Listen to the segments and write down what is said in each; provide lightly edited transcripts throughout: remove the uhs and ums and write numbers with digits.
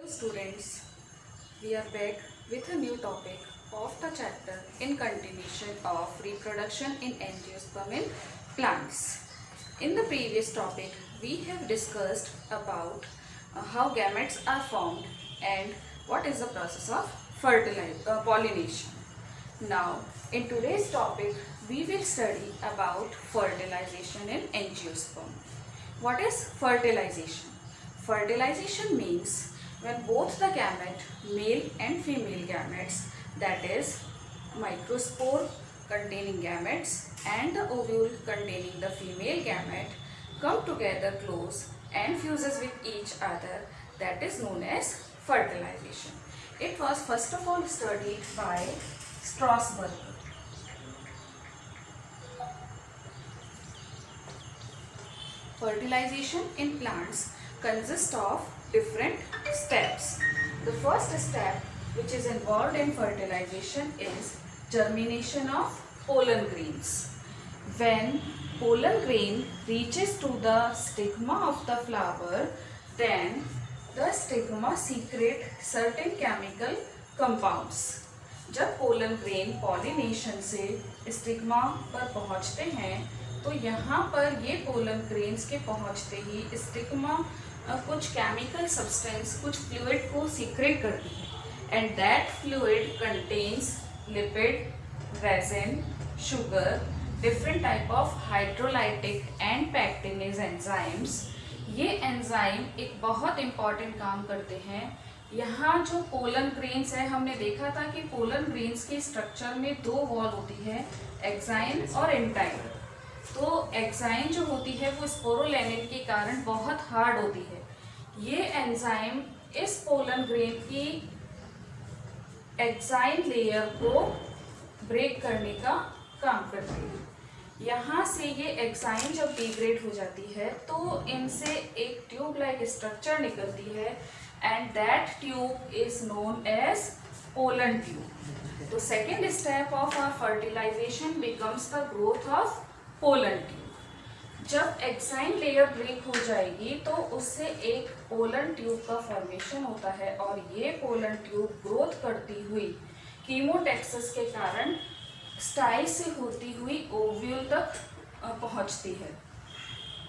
Students, we are back with a new topic of the chapter in continuation of reproduction in angiosperm in plants. In the previous topic, we have discussed about how gametes are formed and what is the process of pollination. Now, in today's topic, we will study about fertilization in angiosperm. What is fertilization? Fertilization means when both the gamete, male and female gametes, that is microspore containing gametes and the ovule containing the female gamete, come together close and fuses with each other, that is known as fertilization. It was first of all studied by Strasberg. Fertilization in plants consists of different steps. The first step which is involved in fertilization is germination of pollen grains. When pollen grain reaches to the stigma of the flower, then the stigma secrete certain chemical compounds. जब pollen grain pollination से stigma पर पहुंचते हैं तो यहाँ पर ये pollen grains के पहुंचते ही स्टिग्मा कुछ केमिकल सब्सटेंस, कुछ फ्लूइड को सीक्रेट करती है and that fluid contains lipid, resin, sugar, different type of hydrolytic and pectinase enzymes. ये एंजाइम एक बहुत इम्पॉर्टेंट काम करते हैं. यहाँ जो पोलन ग्रेन्स है, हमने देखा था कि पोलन ग्रेन्स के स्ट्रक्चर में दो वॉल होती है, एक्साइन और एंटाइन. तो एक्साइन जो होती है वो स्पोरोलेनिन के कारण बहुत हार्ड होती है. ये एंजाइम इस पोलन ग्रेन की एक्साइन लेयर को ब्रेक करने का काम करती है. यहाँ से ये एक्साइन जब डिग्रेड हो जाती है तो इनसे एक ट्यूब लाइक स्ट्रक्चर निकलती है and that tube is known as pollen tube. So second step of our fertilization becomes the growth of pollen tube. जब एक्साइन लेयर ब्रेक हो जाएगी तो उससे एक पोलन ट्यूब का फॉर्मेशन होता है और ये पोलन ट्यूब ग्रोथ करती हुई कीमोटेक्सिस के कारण स्टाइल से होती हुई ओव्यूल तक पहुंचती है.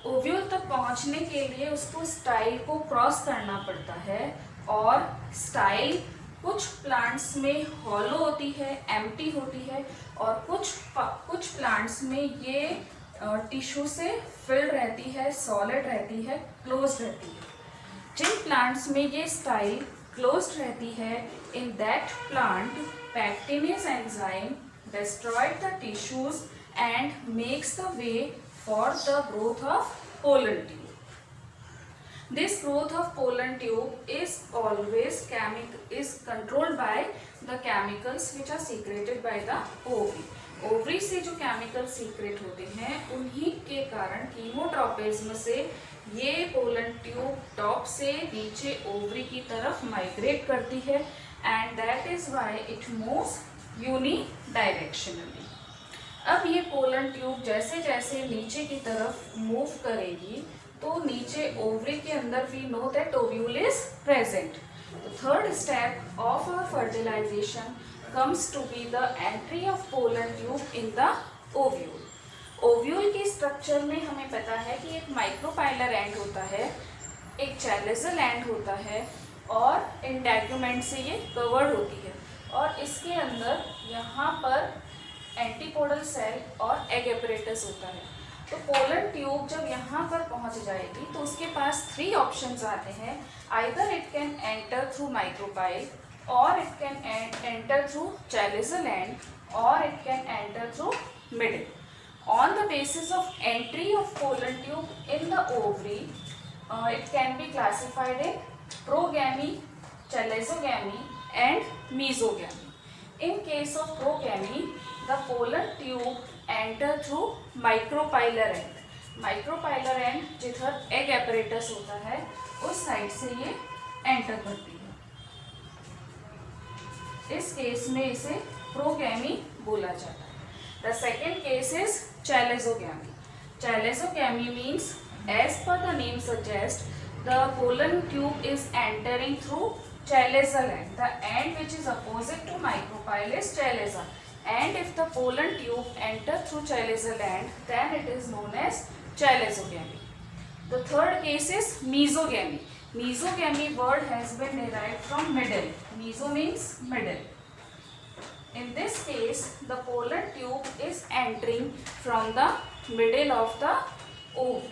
ओव्यूल तक पहुंचने के लिए उसको स्टाइल को क्रॉस करना पड़ता है और स्टाइल कुछ प्लांट्स में हॉलो होती है, एम्प्टी होती है और कुछ प्लांट्स में ये टिश्यू से फिल्ड रहती है, सॉलिड रहती है, क्लोज्ड रहती है. जिन प्लांट्स में ये स्टाइल क्लोज्ड रहती है, in that plant pectinase enzyme destroyed the tissues and makes the way for the growth of pollen tube. This growth of pollen tube is always controlled by the chemicals which are secreted by the ovary. Ovary से जो chemical secret होते हैं उन्हीं के कारण chemotropism से ये pollen tube top से नीचे ओवरी की तरफ माइग्रेट करती है and that is why it moves unidirectionally. अब ये पोलन ट्यूब जैसे जैसे नीचे की तरफ मूव करेगी तो नीचे ओवरी के अंदर we know that ovule is present. Third step of our fertilization comes to be the entry of pollen tube in the ovule. Ovule के स्ट्रक्चर में हमें पता है कि एक माइक्रोपाइलर एंड होता है, एक चैलेजल एंड होता है और इंटैग्यूमेंट से ये कवर्ड होती है और इसके अंदर यहाँ पर एंटीपोडल सेल और एग एपरेटस होता है. तो पोलन ट्यूब जब यहाँ पर पहुँच जाएगी तो उसके पास 3 ऑप्शंस आते हैं. Either it can enter through micropyle और it can enter through chalazal end और it can enter through middle. On the basis of entry of pollen tube in the ovary, it can be classified in progamy, chalezogamy and mesogamy. In case of progamy, the pollen tube enter through micropylar end. Micropylar end जिधर egg apparatus होता है उस side से ये enter करती है. इस case में इसे प्रोगैमी बोला जाता है. The second case is chalezogamy. Chalezogamy means, as per the name suggests, the pollen tube is entering through chalazal end. The end which is opposite to micropyle is chalazal. And if the pollen tube enter through chalazal end, then it is known as chalazogamy. The third case is mesogamy. Mesogamy word has been derived from middle. Meso means middle. In this case, the pollen tube is entering from the middle of the ovule.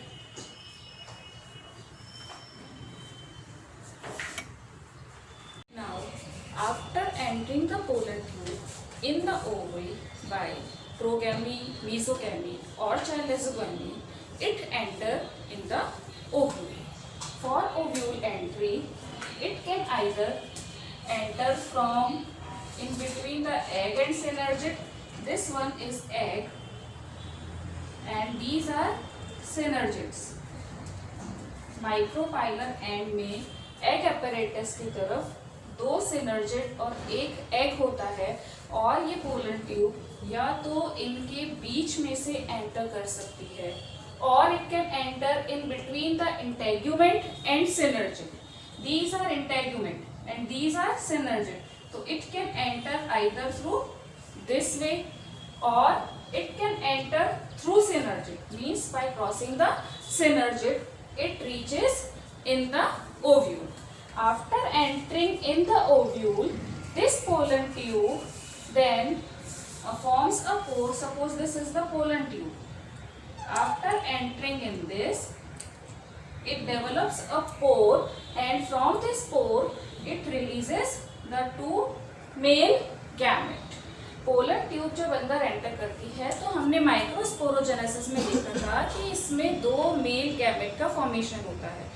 Now, after entering the pollen tube in the ovule by progamy, mesogamy or chalazogamy, it enter in the ovule. For ovule entry, it can either enter from in between the egg and synergid. This one is egg and these are synergids. Micropylar and में egg apparatus की तरफ 2 synergid और 1 egg होता है और ये pollen tube या तो इनके बीच में से एंटर कर सकती है और it can enter in between the integument and synergid. These are integument and these are synergid. So it can enter either through this way or it can enter through synergid. Means by crossing the synergid, it reaches in the ovule. After entering in the ovule, this pollen tube then forms a pore. Suppose this is the pollen tube. After entering in this, it develops a pore and from this pore, it releases the 2 male gamete. Pollen tube जब अंदर enter करती है तो हमने microsporogenesis में देखा था कि इसमें 2 मेल गैमेट का फॉर्मेशन होता है.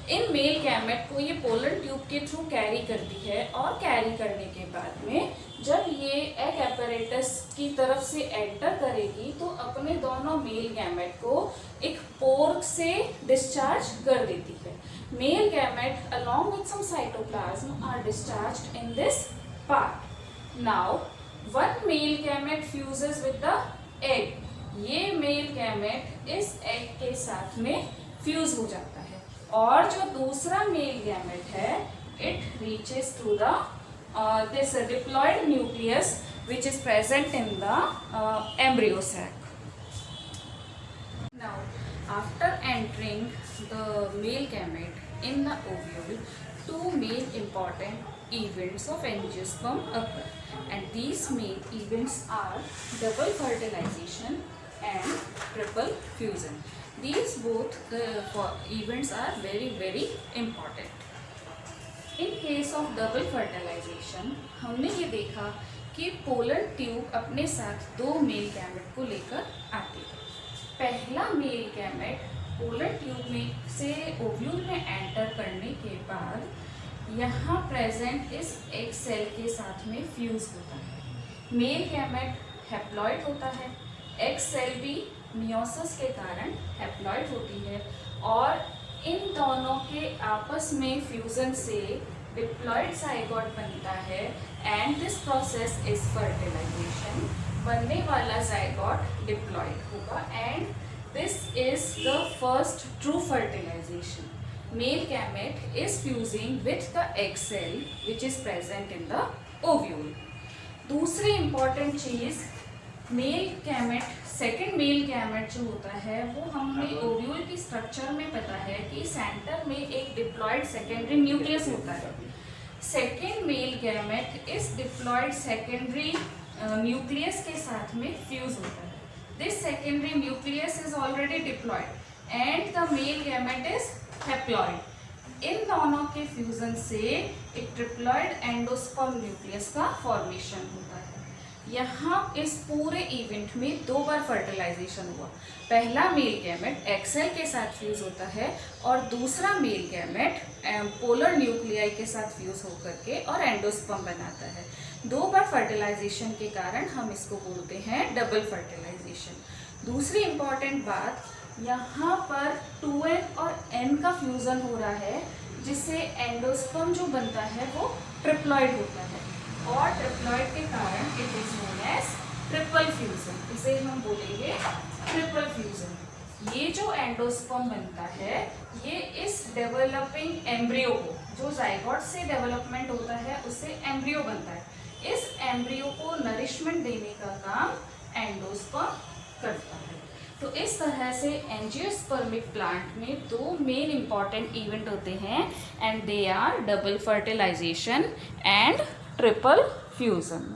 इन मेल गैमेट को ये पोलन ट्यूब के थ्रू कैरी करती है और कैरी करने के बाद में जब ये एग apparatus की तरफ से एंटर करेगी तो अपने दोनों मेल गैमेट को एक पोर से डिस्चार्ज कर देती है. Male gamete along with some cytoplasm are discharged in this part. Now one male gamete fuses with the egg. ये male gamete इस egg के साथ में fuse हो जाता है और जो दूसरा male gamete है it reaches to the this diploid nucleus which is present in the embryo sac. Now after entering the male gamete in the ovule, 2 main important events of angiosperm occur, and these main events are double fertilization and triple fusion. These both events are very important. In case of double fertilization, हमने ये देखा कि pollen tube अपने साथ 2 male gamete को लेकर आती है. पहला मेल गैमेट पोलन ट्यूब में से ओव्यूल में एंटर करने के बाद यहाँ प्रेजेंट इस एग सेल के साथ में फ्यूज होता है. मेल गैमेट हैप्लॉइड होता है. एग सेल भी मियोसिस के कारण हैप्लॉइड होती है और इन दोनों के आपस में फ्यूजन से डिप्लॉइड जाइगोट बनता है and this process is fertilization. बनने वाला जाइगोट डिप्लॉइड होगा and this is the first true fertilization. Male gamete is fusing with the egg cell which is present in the ovule. दूसरी important चीज male gamete, second male gamete जो होता है वो हमें ओव्यूल की स्ट्रक्चर में पता है कि सेंटर में एक डिप्लॉइड सेकेंडरी न्यूक्लियस होता है. सेकेंड मेल गैमेट इस डिप्लॉइड सेकेंडरी न्यूक्लियस के साथ में फ्यूज होता है. This secondary nucleus is already diploid and the male gamete is haploid. इन दोनों के फ्यूजन से एक ट्रिप्लॉइड एंडोस्पर्म न्यूक्लियस का फॉर्मेशन होता है. यहाँ इस पूरे इवेंट में 2 बार फर्टिलाइजेशन हुआ. पहला मेल गैमेट एग सेल के साथ फ्यूज होता है और दूसरा मेल गैमेट पोलर न्यूक्लियाई के साथ फ्यूज होकर के और एंडोस्पर्म बनाता है. 2 बार फर्टिलाइजेशन के कारण हम इसको बोलते हैं डबल फर्टिलाइजेशन. दूसरी इंपॉर्टेंट बात, यहाँ पर 2n और n का फ्यूजन हो रहा है जिससे एंडोस्पर्म जो बनता है वो ट्रिप्लॉइड होता है और ट्रिप्लॉइड के कारण it is known as triple fusion. इसे हम बोलेंगे ट्रिपल फ्यूजन. ये जो एंडोस्पर्म बनता है ये इस डेवलपिंग एम्ब्रियो को, जो जाइगोट से डेवलपमेंट होता है उससे एम्ब्रियो बनता है, इस एम्ब्रियो को नरिशमेंट देने का काम एंडोस्पर्म करता है। तो इस तरह से एंजियोस्पर्मिक प्लांट में दो मेन इंपॉर्टेंट इवेंट होते हैं and they are double fertilization and triple fusion.